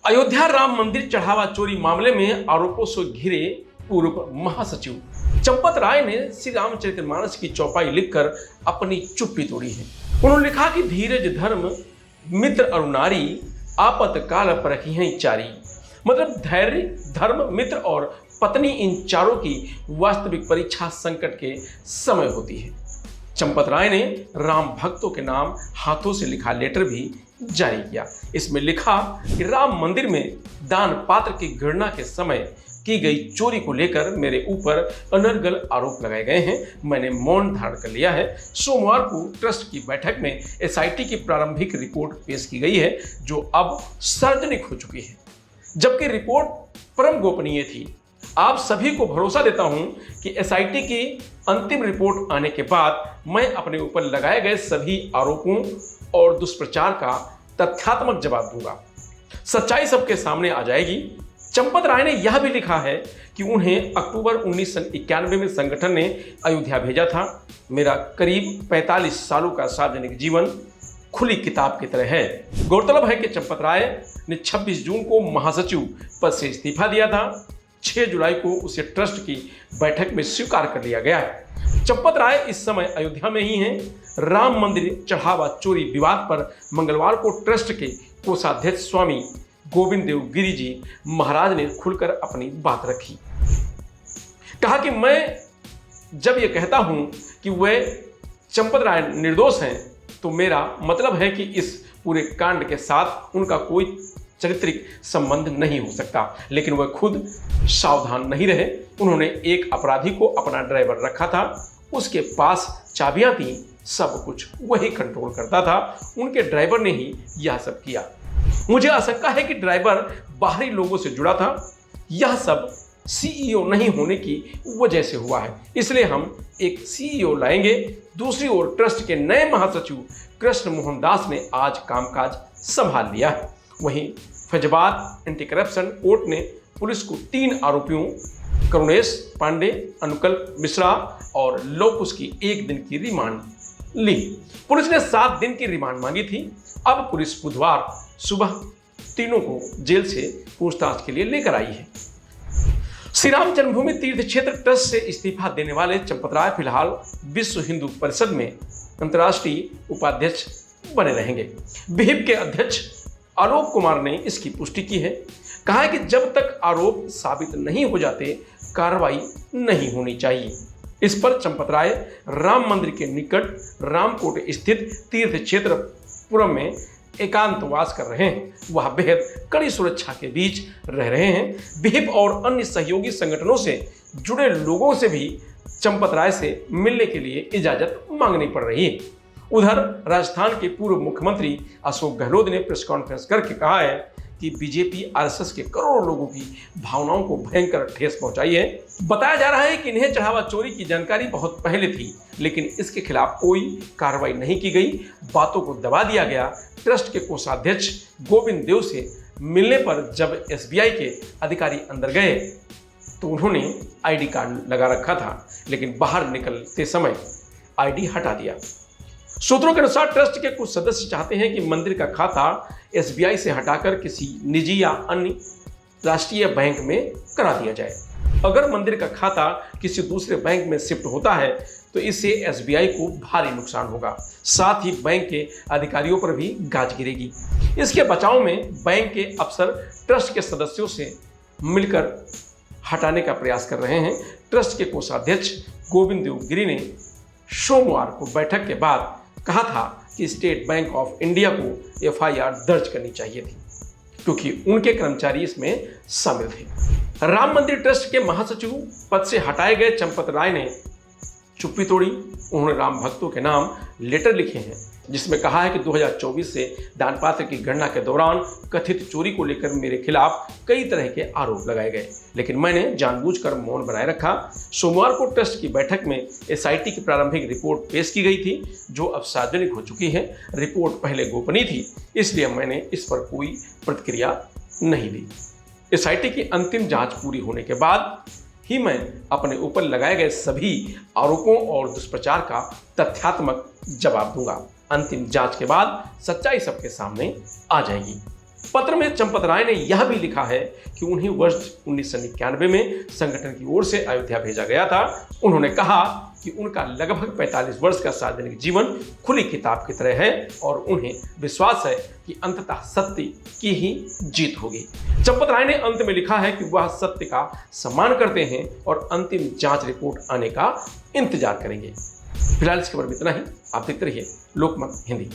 अयोध्या राम मंदिर चढ़ावा चोरी मामले में आरोपों से घिरे पूर्व महासचिव चंपत राय ने श्री रामचरितमानस की चौपाई लिखकर अपनी चुप्पी तोड़ी है। उन्होंने लिखा कि धीरज धर्म मित्र और नारी आपत काल परखी हैं चारी। मतलब धैर्य, धर्म, मित्र और पत्नी, इन चारों की वास्तविक परीक्षा संकट के समय होती है। चंपत राय ने राम भक्तों के नाम हाथों से लिखा लेटर भी जारी किया। इसमें लिखा कि राम मंदिर में दान पात्र की गणना के समय की गई चोरी को लेकर मेरे ऊपर अनर्गल आरोप लगाए गए हैं। मैंने मौन धारण कर लिया है। सोमवार को ट्रस्ट की बैठक में एसआईटी की प्रारंभिक रिपोर्ट पेश की गई है, जो अब सार्वजनिक हो चुकी है, जबकि रिपोर्ट परम गोपनीय थी। आप सभी को भरोसा देता हूं कि एसआईटी की अंतिम रिपोर्ट आने के बाद मैं अपने ऊपर लगाए गए सभी आरोपों और दुष्प्रचार का तथ्यात्मक जवाब दूंगा। सच्चाई सबके सामने आ जाएगी। चंपत राय ने यह भी लिखा है कि उन्हें अक्टूबर 1991 में संगठन ने अयोध्या भेजा था। मेरा करीब 45 सालों का सार्वजनिक जीवन खुली किताब की तरह है। गौरतलब है कि चंपत राय ने 26 जून को महासचिव पद से इस्तीफा दिया था। 6 जुलाई को उसे ट्रस्ट की बैठक में स्वीकार कर लिया गया है। चंपत राय इस समय अयोध्या में ही हैं। राम मंदिर चढ़ावा चोरी विवाद पर मंगलवार को ट्रस्ट के कोषाध्यक्ष स्वामी गोविंद देव गिरी जी महाराज ने खुलकर अपनी बात रखी। कहा कि मैं जब यह कहता हूं कि वे चंपत राय निर्दोष हैं, तो मेरा मतलब है कि इस पूरे कांड के साथ उनका कोई चारित्रिक संबंध नहीं हो सकता। लेकिन वह खुद सावधान नहीं रहे। उन्होंने एक अपराधी को अपना ड्राइवर रखा था, उसके पास चाबियां थी, सब कुछ वही कंट्रोल करता था। उनके ड्राइवर ने ही यह सब किया। मुझे आशंका है कि ड्राइवर बाहरी लोगों से जुड़ा था। यह सब सीईओ नहीं होने की वजह से हुआ है, इसलिए हम एक सीईओ लाएंगे। दूसरी ओर ट्रस्ट के नए महासचिव कृष्ण मोहन दास ने आज कामकाज संभाल लिया है। वहीं फैजाबाद एंटी करप्शन कोर्ट ने पुलिस को 3 आरोपियों करुणेश पांडे, अनुकल्प मिश्रा और लोकुश की 1 दिन की रिमांड ली। पुलिस ने 7 दिन की रिमांड मांगी थी। अब पुलिस बुधवार सुबह तीनों को जेल से पूछताछ के लिए लेकर आई है। श्री राम जन्मभूमि तीर्थ क्षेत्र ट्रस्ट से इस्तीफा देने वाले चंपत राय फिलहाल विश्व हिंदू परिषद में अंतर्राष्ट्रीय उपाध्यक्ष बने रहेंगे। विहिप के अध्यक्ष आलोक कुमार ने इसकी पुष्टि की है। कहा है कि जब तक आरोप साबित नहीं हो जाते, कार्रवाई नहीं होनी चाहिए। इस पर चंपत राय राम मंदिर के निकट रामकोट स्थित तीर्थ क्षेत्र पुरम में एकांतवास कर रहे हैं। वह बेहद कड़ी सुरक्षा के बीच रह रहे हैं। विहिप और अन्य सहयोगी संगठनों से जुड़े लोगों से भी चंपत राय से मिलने के लिए इजाजत मांगनी पड़ रही है। उधर राजस्थान के पूर्व मुख्यमंत्री अशोक गहलोत ने प्रेस कॉन्फ्रेंस करके कहा है कि बीजेपी आरएसएस के करोड़ों लोगों की भावनाओं को भयंकर ठेस पहुंचाई है। बताया जा रहा है कि इन्हें चढ़ावा चोरी की जानकारी बहुत पहले थी, लेकिन इसके खिलाफ कोई कार्रवाई नहीं की गई। बातों को दबा दिया गया। ट्रस्ट के कोषाध्यक्ष गोविंद देव से मिलने पर जब एसबीआई के अधिकारी अंदर गए तो उन्होंने आईडी कार्ड लगा रखा था, लेकिन बाहर निकलते समय आईडी हटा दिया। सूत्रों के अनुसार ट्रस्ट के कुछ सदस्य चाहते हैं कि मंदिर का खाता एसबीआई से हटाकर किसी निजी या अन्य राष्ट्रीय बैंक में करा दिया जाए। अगर मंदिर का खाता किसी दूसरे बैंक में शिफ्ट होता है तो इससे एसबीआई को भारी नुकसान होगा। साथ ही बैंक के अधिकारियों पर भी गाज गिरेगी। इसके बचाव में बैंक के अफसर ट्रस्ट के सदस्यों से मिलकर हटाने का प्रयास कर रहे हैं। ट्रस्ट के कोषाध्यक्ष गोविंद देव गिरी ने सोमवार को बैठक के बाद कहा था कि स्टेट बैंक ऑफ इंडिया को एफआईआर दर्ज करनी चाहिए थी, क्योंकि उनके कर्मचारी इसमें शामिल थे। राम मंदिर ट्रस्ट के महासचिव पद से हटाए गए चंपत राय ने चुप्पी तोड़ी। उन्होंने राम भक्तों के नाम लेटर लिखे हैं, जिसमें कहा है कि 2024 से दान पात्र की गणना के दौरान कथित चोरी को लेकर मेरे खिलाफ कई तरह के आरोप लगाए गए, लेकिन मैंने जानबूझकर मौन बनाए रखा। सोमवार को ट्रस्ट की बैठक में एसआईटी की प्रारंभिक रिपोर्ट पेश की गई थी, जो अब सार्वजनिक हो चुकी है। रिपोर्ट पहले गोपनीय थी, इसलिए मैंने इस पर कोई प्रतिक्रिया नहीं दी। एसआईटी की अंतिम जांच पूरी होने के बाद ही मैं अपने ऊपर लगाए गए सभी आरोपों और दुष्प्रचार का तथ्यात्मक जवाब दूंगा। अंतिम जांच के बाद सच्चाई सबके सामने आ जाएगी। पत्र में चंपत राय ने यह भी लिखा है कि उन्हें वर्ष 1991 में संगठन की ओर से अयोध्या भेजा गया था। उन्होंने कहा कि उनका लगभग 45 वर्ष का सार्वजनिक जीवन खुली किताब की तरह है और उन्हें विश्वास है कि अंततः सत्य की ही जीत होगी। चंपत राय ने अंत में लिखा है कि वह सत्य का सम्मान करते हैं और अंतिम जांच रिपोर्ट आने का इंतजार करेंगे। फिलहाल इस खबर में इतना ही। आप देखते रहिए लोकमत हिंदी।